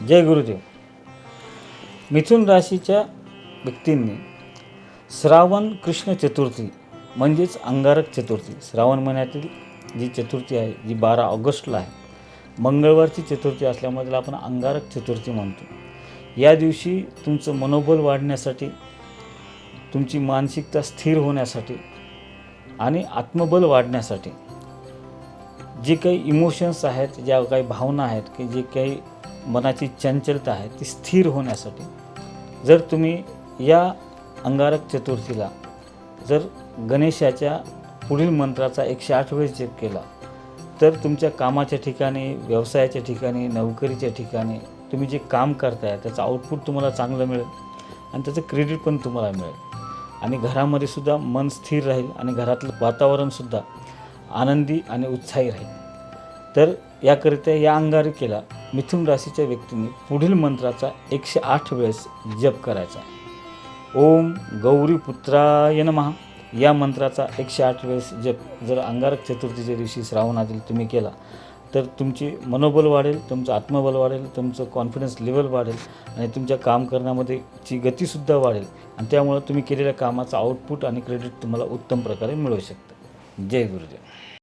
जय गुरुदेव. मिथुन राशीच्या व्यक्तींनी श्रावण कृष्ण चतुर्थी म्हणजेच अंगारक चतुर्थी, श्रावण महिन्यातील जी चतुर्थी आहे जी 12 ऑगस्टला आहे, मंगळवारची चतुर्थी असल्यामुळे त्याला आपण अंगारक चतुर्थी म्हणतो. या दिवशी तुमचं मनोबल वाढण्यासाठी, तुमची मानसिकता स्थिर होण्यासाठी आणि आत्मबल वाढण्यासाठी, जे काही इमोशन्स आहेत, ज्या काही भावना आहेत, की जे काही मनाची चंचलता आहे ती स्थिर होण्यासाठी, जर तुम्ही या अंगारक चतुर्थीला जर गणेशाच्या पुढील मंत्राचा 108 वेळेस जप केला तर तुमच्या कामाच्या ठिकाणी, व्यवसायाच्या ठिकाणी, नोकरीच्या ठिकाणी तुम्ही जे काम करताय त्याचं आउटपुट तुम्हाला चांगलं मिळेल आणि त्याचं क्रेडिट पण तुम्हाला मिळेल आणि घरामध्ये सुद्धा मन स्थिर राहील आणि घरातलं वातावरणसुद्धा आनंदी आणि उत्साही राहील. तर याकरिता या अंगारकीला मिथुन राशीच्या व्यक्तींनी पुढील मंत्राचा 108 वेळेस जप करायचा आहे. ओम गौरीपुत्राय नमः या मंत्राचा 108 वेळेस जप जर अंगारक चतुर्थीच्या दिवशी श्रावणातील तुम्ही केला तर तुमची मनोबल वाढेल, तुमचं आत्मबल वाढेल, तुमचं कॉन्फिडन्स लेवल वाढेल आणि तुमच्या काम करण्यामध्ये ची गतीसुद्धा वाढेल आणि त्यामुळे तुम्ही केलेल्या कामाचा आउटपुट आणि क्रेडिट तुम्हाला उत्तम प्रकारे मिळू शकतं. जय गुरुदेव.